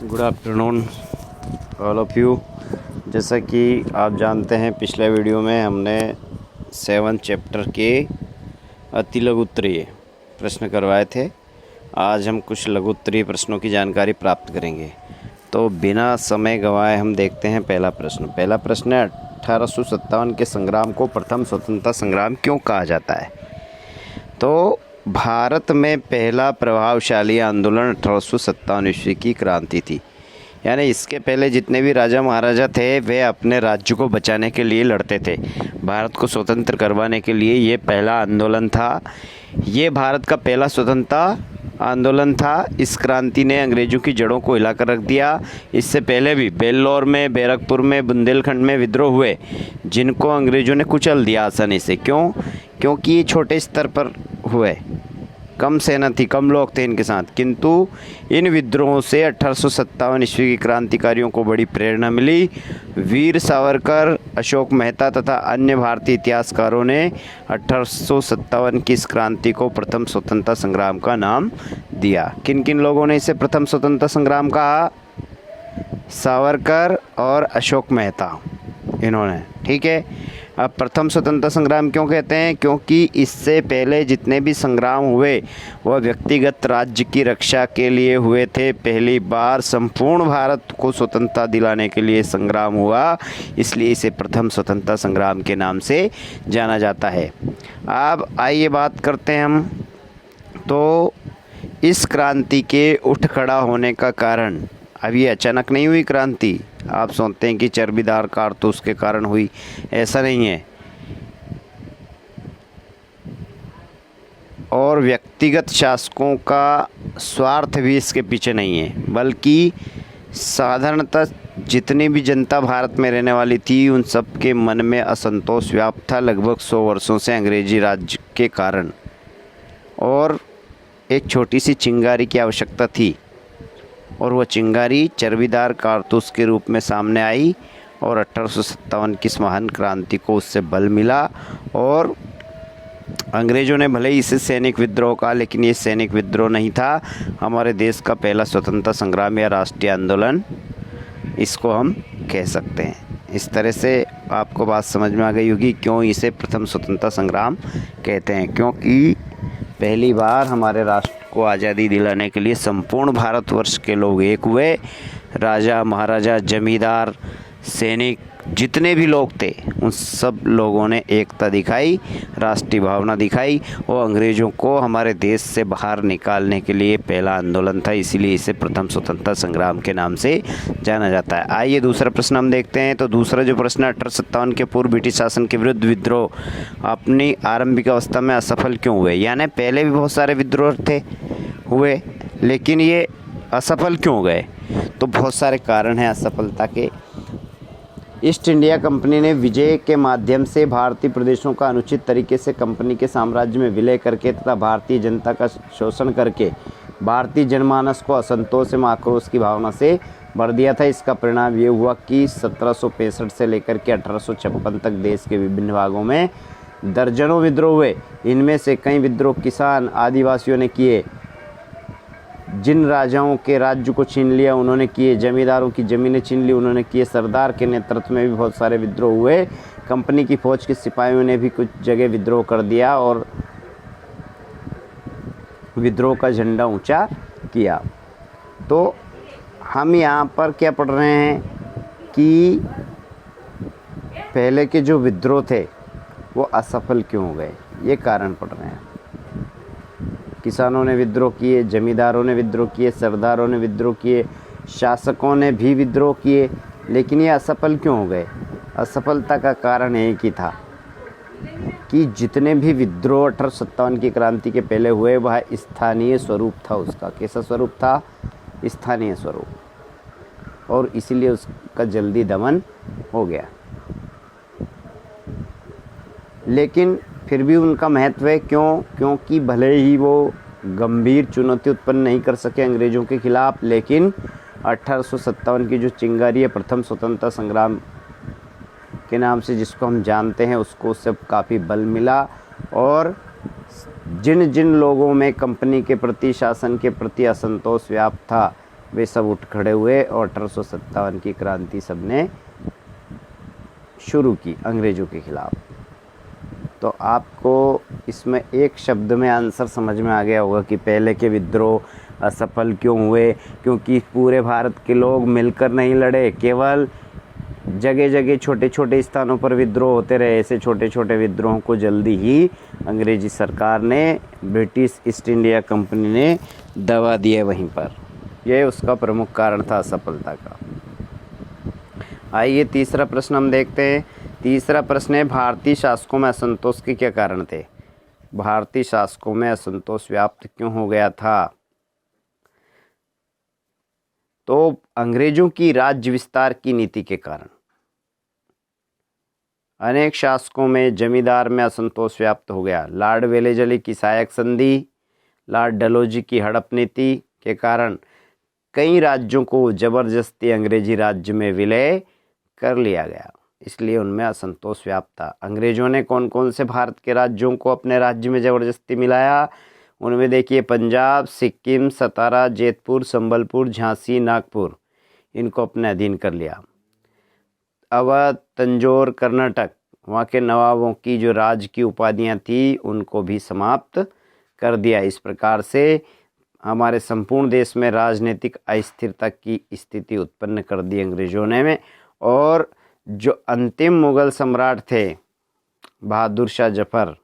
Good afternoon all of you. जैसा कि आप जानते हैं, पिछले वीडियो में हमने 7 चैप्टर के अति लघु उत्तरीय प्रश्न करवाए थे। आज हम कुछ लघु उत्तरीय प्रश्नों की जानकारी प्राप्त करेंगे। तो बिना समय गंवाए हम देखते हैं पहला प्रश्न है 1857 के संग्राम को प्रथम स्वतंत्रता संग्राम क्यों कहा जाता है। तो भारत में पहला प्रभावशाली आंदोलन 1857 ईस्वी की क्रांति थी। यानी इसके पहले जितने भी राजा महाराजा थे वे अपने राज्य को बचाने के लिए लड़ते थे। भारत को स्वतंत्र करवाने के लिए ये पहला आंदोलन था। ये भारत का पहला स्वतंत्रता आंदोलन था। इस क्रांति ने अंग्रेज़ों की जड़ों को हिलाकर रख दिया। इससे पहले भी बेल्लौर में, बैरकपुर में, बुंदेलखंड में विद्रोह हुए जिनको अंग्रेज़ों ने कुचल दिया आसानी से। क्योंकि ये छोटे स्तर पर हुए, कम सेना थी, कम लोग थे इनके साथ। किंतु इन विद्रोहों से 1857 ईस्वी की क्रांतिकारियों को बड़ी प्रेरणा मिली। वीर सावरकर, अशोक मेहता तथा अन्य भारतीय इतिहासकारों ने 1857 की इस क्रांति को प्रथम स्वतंत्रता संग्राम का नाम दिया। किन किन लोगों ने इसे प्रथम स्वतंत्रता संग्राम कहा? सावरकर और अशोक मेहता, इन्होंने। ठीक है। अब प्रथम स्वतंत्रता संग्राम क्यों कहते हैं? क्योंकि इससे पहले जितने भी संग्राम हुए वह व्यक्तिगत राज्य की रक्षा के लिए हुए थे। पहली बार संपूर्ण भारत को स्वतंत्रता दिलाने के लिए संग्राम हुआ, इसलिए इसे प्रथम स्वतंत्रता संग्राम के नाम से जाना जाता है। अब आइए बात करते हैं हम। तो इस क्रांति के उठ खड़ा होने का कारण, अब ये अचानक नहीं हुई क्रांति। आप सोचते हैं कि चर्बीदार कारतूस के कारण हुई, ऐसा नहीं है। और व्यक्तिगत शासकों का स्वार्थ भी इसके पीछे नहीं है, बल्कि साधारणतः जितनी भी जनता भारत में रहने वाली थी उन सब के मन में असंतोष व्याप्त था लगभग 100 वर्षों से अंग्रेजी राज्य के कारण। और एक छोटी सी चिंगारी की आवश्यकता थी, और वह चिंगारी चर्बीदार कारतूस के रूप में सामने आई। और 1857 की इस महान क्रांति को उससे बल मिला। और अंग्रेज़ों ने भले ही इसे सैनिक विद्रोह कहा, लेकिन ये सैनिक विद्रोह नहीं था। हमारे देश का पहला स्वतंत्रता संग्राम या राष्ट्रीय आंदोलन इसको हम कह सकते हैं। इस तरह से आपको बात समझ में आ गई होगी क्यों इसे प्रथम स्वतंत्रता संग्राम कहते हैं। क्योंकि पहली बार हमारे राष्ट्र को आज़ादी दिलाने के लिए संपूर्ण भारतवर्ष के लोग एक हुए। राजा महाराजा, जमींदार, सैनिक, जितने भी लोग थे उन सब लोगों ने एकता दिखाई, राष्ट्रीय भावना दिखाई। और अंग्रेज़ों को हमारे देश से बाहर निकालने के लिए पहला आंदोलन था, इसीलिए इसे प्रथम स्वतंत्रता संग्राम के नाम से जाना जाता है। आइए दूसरा प्रश्न हम देखते हैं। तो दूसरा जो प्रश्न है 1857 के पूर्व ब्रिटिश शासन के विरुद्ध विद्रोह अपनी आरंभिक अवस्था में असफल क्यों हुए। यानी पहले भी बहुत सारे विद्रोह हुए, लेकिन ये असफल क्यों गए? तो बहुत सारे कारण हैं असफलता के। ईस्ट इंडिया कंपनी ने विजय के माध्यम से भारतीय प्रदेशों का अनुचित तरीके से कंपनी के साम्राज्य में विलय करके तथा भारतीय जनता का शोषण करके भारतीय जनमानस को असंतोष एवं आक्रोश की भावना से भर दिया था। इसका परिणाम ये हुआ कि 1765 से लेकर के 1856 तक देश के विभिन्न भागों में दर्जनों विद्रोह हुए। इनमें से कई विद्रोह किसान आदिवासियों ने किए, जिन राजाओं के राज्य को छीन लिया उन्होंने किए, जमींदारों की ज़मीनें छीन ली उन्होंने किए। सरदार के नेतृत्व में भी बहुत सारे विद्रोह हुए। कंपनी की फौज के सिपाहियों ने भी कुछ जगह विद्रोह कर दिया और विद्रोह का झंडा ऊंचा किया। तो हम यहाँ पर क्या पढ़ रहे हैं कि पहले के जो विद्रोह थे वो असफल क्यों हो गए, ये कारण पढ़ रहे हैं। किसानों ने विद्रोह किए, जमींदारों ने विद्रोह किए, सरदारों ने विद्रोह किए, शासकों ने भी विद्रोह किए, लेकिन ये असफल क्यों हो गए? असफलता का कारण एक ही था कि जितने भी विद्रोह 1857 की क्रांति के पहले हुए वह स्थानीय स्वरूप था उसका। कैसा स्वरूप था? स्थानीय स्वरूप। और इसीलिए उसका जल्दी दमन हो गया। लेकिन फिर भी उनका महत्व है। क्यों? क्योंकि भले ही वो गंभीर चुनौती उत्पन्न नहीं कर सके अंग्रेज़ों के खिलाफ, लेकिन 1857 की जो चिंगारी है प्रथम स्वतंत्रता संग्राम के नाम से जिसको हम जानते हैं, उसको उससे काफ़ी बल मिला। और जिन जिन लोगों में कंपनी के प्रति, शासन के प्रति असंतोष व्याप्त था, वे सब उठ खड़े हुए और 1857 की क्रांति सबने शुरू की अंग्रेज़ों के ख़िलाफ़। तो आपको इसमें एक शब्द में आंसर समझ में आ गया होगा कि पहले के विद्रोह असफल क्यों हुए, क्योंकि पूरे भारत के लोग मिलकर नहीं लड़े, केवल जगह जगह छोटे छोटे स्थानों पर विद्रोह होते रहे। ऐसे छोटे छोटे विद्रोहों को जल्दी ही अंग्रेजी सरकार ने, ब्रिटिश ईस्ट इंडिया कंपनी ने दबा दिया वहीं पर। यह उसका प्रमुख कारण था असफलता का। आइए तीसरा प्रश्न हम देखते हैं। तीसरा प्रश्न है, भारतीय शासकों में असंतोष के क्या कारण थे? भारतीय शासकों में असंतोष व्याप्त क्यों हो गया था? तो अंग्रेजों की राज्य विस्तार की नीति के कारण। अनेक शासकों में जमींदार में असंतोष व्याप्त हो गया। लॉर्ड वेलेजली की सहायक संधि, लॉर्ड डलहौजी की हड़प नीति के कारण कई राज्यों को जबरदस्ती अंग्रेजी राज्य में विलय कर लिया गया, इसलिए उनमें असंतोष व्याप्त था। अंग्रेजों ने कौन कौन से भारत के राज्यों को अपने राज्य में ज़बरदस्ती मिलाया? उनमें देखिए, पंजाब, सिक्किम, सतारा, जैतपुर, संबलपुर, झांसी, नागपुर, इनको अपने अधीन कर लिया। अवध, तंजौर, कर्नाटक, वहाँ के नवाबों की जो राज की उपाधियाँ थी उनको भी समाप्त कर दिया। इस प्रकार से हमारे संपूर्ण देश में राजनीतिक अस्थिरता की स्थिति उत्पन्न कर दी अंग्रेजों ने में। और जो अंतिम मुगल सम्राट थे बहादुर शाह जफर,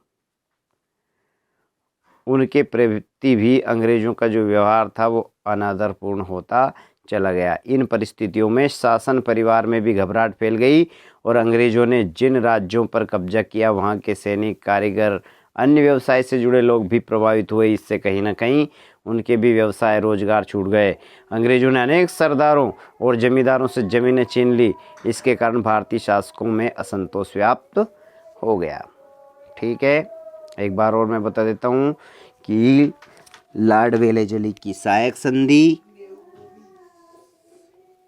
उनके प्रति भी अंग्रेजों का जो व्यवहार था वो अनादरपूर्ण होता चला गया। इन परिस्थितियों में शासन परिवार में भी घबराहट फैल गई और अंग्रेजों ने जिन राज्यों पर कब्जा किया वहाँ के सैनिक, कारीगर, अन्य व्यवसाय से जुड़े लोग भी प्रभावित हुए। इससे कहीं ना कहीं उनके भी व्यवसाय, रोजगार छूट गए। अंग्रेजों ने अनेक सरदारों और जमींदारों से ज़मीनें छीन ली। इसके कारण भारतीय शासकों में असंतोष व्याप्त हो गया। ठीक है, एक बार और मैं बता देता हूँ कि लॉर्ड वेलेजली की सहायक संधि,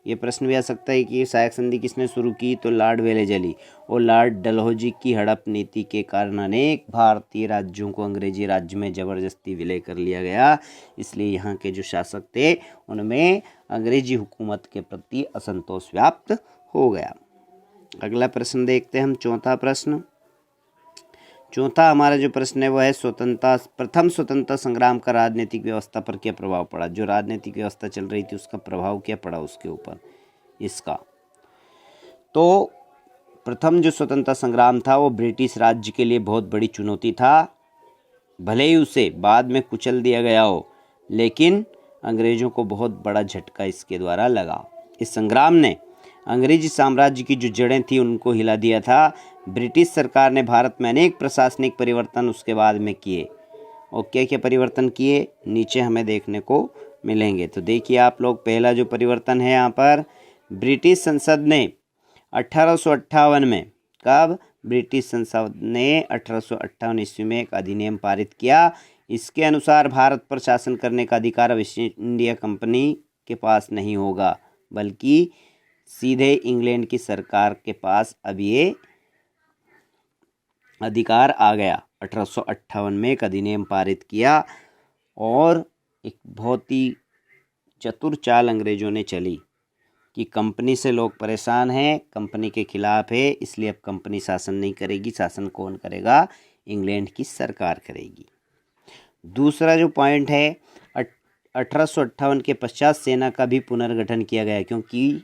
ये प्रश्न भी आ सकता है कि सहायक संधि किसने शुरू की? तो लॉर्ड वेलेजली। और लॉर्ड डलहौजी की हड़प नीति के कारण अनेक भारतीय राज्यों को अंग्रेजी राज्य में ज़बरदस्ती विलय कर लिया गया, इसलिए यहाँ के जो शासक थे उनमें अंग्रेजी हुकूमत के प्रति असंतोष व्याप्त हो गया। अगला प्रश्न देखते हैं हम, चौथा प्रश्न। चौथा हमारा जो प्रश्न है वो है, प्रथम स्वतंत्रता संग्राम का राजनीतिक व्यवस्था पर क्या प्रभाव पड़ा? जो राजनीतिक व्यवस्था चल रही थी उसका प्रभाव क्या पड़ा उसके ऊपर इसका? तो प्रथम जो स्वतंत्रता संग्राम था वो ब्रिटिश राज्य के लिए बहुत बड़ी चुनौती था। भले ही उसे बाद में कुचल दिया गया हो, लेकिन अंग्रेजों को बहुत बड़ा झटका इसके द्वारा लगा। इस संग्राम ने अंग्रेजी साम्राज्य की जो जड़ें थी उनको हिला दिया था। ब्रिटिश सरकार ने भारत में अनेक प्रशासनिक परिवर्तन उसके बाद में किए। और क्या क्या परिवर्तन किए नीचे हमें देखने को मिलेंगे। तो देखिए आप लोग, पहला जो परिवर्तन है यहाँ पर, ब्रिटिश संसद ने 1858 में, कब? ब्रिटिश संसद ने 1858 ईस्वी में एक अधिनियम पारित किया। इसके अनुसार भारत पर शासन करने का अधिकार अब ईस्ट इंडिया कंपनी के पास नहीं होगा, बल्कि सीधे इंग्लैंड की सरकार के पास अब ये अधिकार आ गया। 1858 में एक अधिनियम पारित किया और एक बहुत ही चतुर चाल अंग्रेजों ने चली कि कंपनी से लोग परेशान हैं, कंपनी के खिलाफ है, इसलिए अब कंपनी शासन नहीं करेगी। शासन कौन करेगा? इंग्लैंड की सरकार करेगी। दूसरा जो पॉइंट है, 1858 के पश्चात सेना का भी पुनर्गठन किया गया, क्योंकि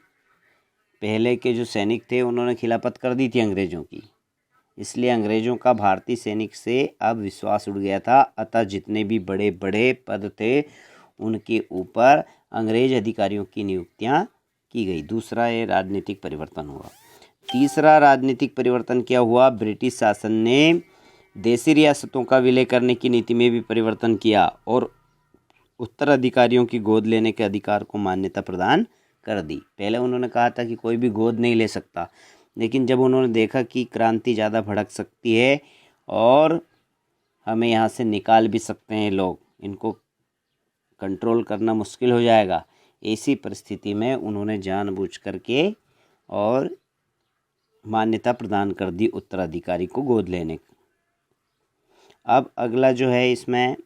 पहले के जो सैनिक थे उन्होंने खिलाफत कर दी थी अंग्रेज़ों की, इसलिए अंग्रेज़ों का भारतीय सैनिक से अब विश्वास उड़ गया था। अतः जितने भी बड़े बड़े पद थे उनके ऊपर अंग्रेज अधिकारियों की नियुक्तियां की गई। दूसरा ये राजनीतिक परिवर्तन हुआ। तीसरा राजनीतिक परिवर्तन क्या हुआ? ब्रिटिश शासन ने देशी रियासतों का विलय करने की नीति में भी परिवर्तन किया और उत्तराधिकारियों की गोद लेने के अधिकार को मान्यता प्रदान कर दी। पहले उन्होंने कहा था कि कोई भी गोद नहीं ले सकता, लेकिन जब उन्होंने देखा कि क्रांति ज़्यादा भड़क सकती है और हमें यहाँ से निकाल भी सकते हैं लोग, इनको कंट्रोल करना मुश्किल हो जाएगा, ऐसी परिस्थिति में उन्होंने जानबूझ करके और मान्यता प्रदान कर दी उत्तराधिकारी को गोद लेने की। अब अगला जो है इसमें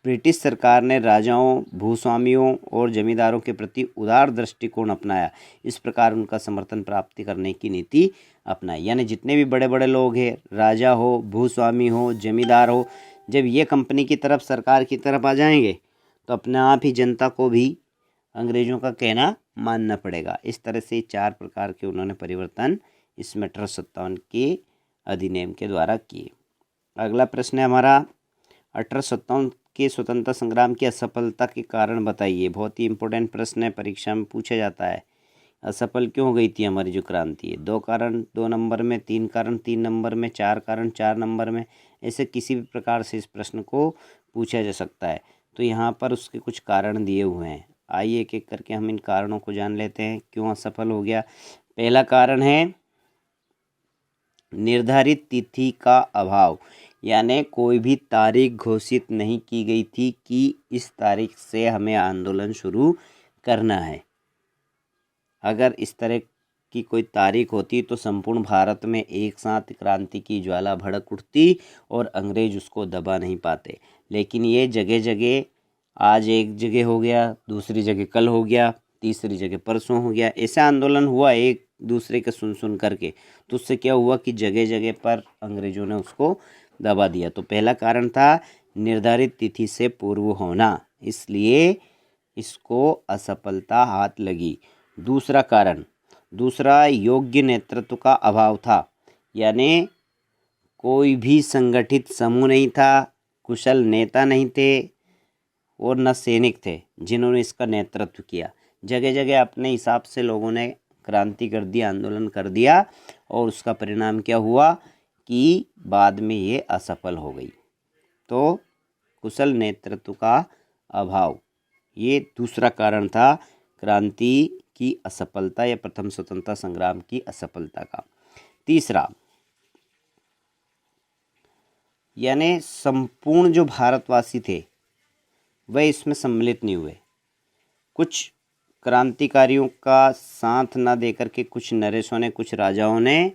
ब्रिटिश सरकार ने राजाओं, भूस्वामियों और जमींदारों के प्रति उदार दृष्टिकोण अपनाया। इस प्रकार उनका समर्थन प्राप्त करने की नीति अपनाई। यानी जितने भी बड़े बड़े लोग हैं, राजा हो, भूस्वामी हो, जमींदार हो, जब ये कंपनी की तरफ, सरकार की तरफ आ जाएंगे तो अपने आप ही जनता को भी अंग्रेज़ों का कहना मानना पड़ेगा। इस तरह से 4 प्रकार के उन्होंने परिवर्तन इसमें 1857 के अधिनियम के द्वारा किए। अगला प्रश्न है हमारा 1857 के स्वतंत्रता संग्राम की असफलता के कारण बताइए। बहुत ही इंपॉर्टेंट प्रश्न है, परीक्षा में पूछा जाता है। असफल क्यों हो गई थी हमारी जो क्रांति है? 2 कारण 2 नंबर में, 3 कारण 3 नंबर में, 4 कारण 4 नंबर में, ऐसे किसी भी प्रकार से इस प्रश्न को पूछा जा सकता है। तो यहाँ पर उसके कुछ कारण दिए हुए हैं। आइए एक एक करके हम इन कारणों को जान लेते हैं, क्यों असफल हो गया। पहला कारण है निर्धारित तिथि का अभाव, यानी कोई भी तारीख घोषित नहीं की गई थी कि इस तारीख से हमें आंदोलन शुरू करना है। अगर इस तरह की कोई तारीख होती तो संपूर्ण भारत में एक साथ क्रांति की ज्वाला भड़क उठती और अंग्रेज उसको दबा नहीं पाते। लेकिन ये जगह जगह, आज एक जगह हो गया, दूसरी जगह कल हो गया, तीसरी जगह परसों हो गया, ऐसा आंदोलन हुआ एक दूसरे के सुन करके। तो उससे क्या हुआ कि जगह जगह पर अंग्रेजों ने उसको दबा दिया। तो पहला कारण था निर्धारित तिथि से पूर्व होना, इसलिए इसको असफलता हाथ लगी। दूसरा कारण, दूसरा योग्य नेतृत्व का अभाव था, यानी कोई भी संगठित समूह नहीं था, कुशल नेता नहीं थे और न सैनिक थे जिन्होंने इसका नेतृत्व किया। जगह जगह अपने हिसाब से लोगों ने क्रांति कर दी, आंदोलन कर दिया, और उसका परिणाम क्या हुआ कि बाद में ये असफल हो गई। तो कुशल नेतृत्व का अभाव, ये दूसरा कारण था क्रांति की असफलता या प्रथम स्वतंत्रता संग्राम की असफलता का। तीसरा, यानी संपूर्ण जो भारतवासी थे वह इसमें सम्मिलित नहीं हुए। कुछ क्रांतिकारियों का साथ न देकर के कुछ नरेशों ने, कुछ राजाओं ने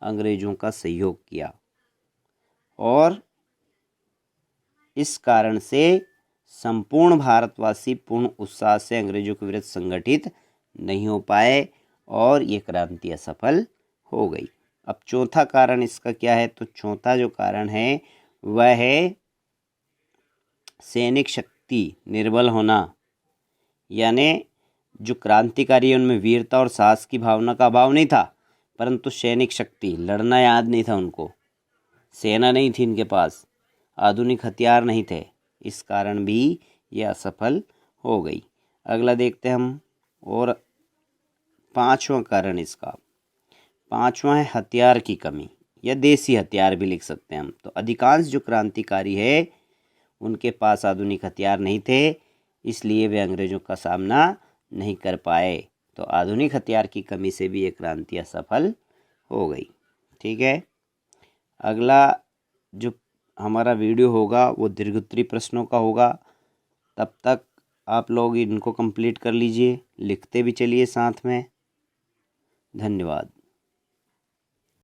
अंग्रेजों का सहयोग किया, और इस कारण से संपूर्ण भारतवासी पूर्ण उत्साह से अंग्रेजों के विरुद्ध संगठित नहीं हो पाए और ये क्रांति असफल हो गई। अब चौथा कारण इसका क्या है? तो चौथा जो कारण है वह है सैनिक शक्ति निर्बल होना, यानी जो क्रांतिकारी है उनमें वीरता और साहस की भावना का अभाव नहीं था, परंतु सैनिक शक्ति, लड़ना याद नहीं था उनको, सेना नहीं थी इनके पास, आधुनिक हथियार नहीं थे, इस कारण भी ये असफल हो गई। अगला देखते हैं हम, और 5वां कारण इसका, 5वां है हथियार की कमी, या देसी हथियार भी लिख सकते हैं हम। तो अधिकांश जो क्रांतिकारी है उनके पास आधुनिक हथियार नहीं थे, इसलिए वे अंग्रेजों का सामना नहीं कर पाए। तो आधुनिक हथियार की कमी से भी ये क्रांति असफल हो गई। ठीक है, अगला जो हमारा वीडियो होगा वो दीर्घोत्तरीय प्रश्नों का होगा। तब तक आप लोग इनको कंप्लीट कर लीजिए, लिखते भी चलिए साथ में। धन्यवाद।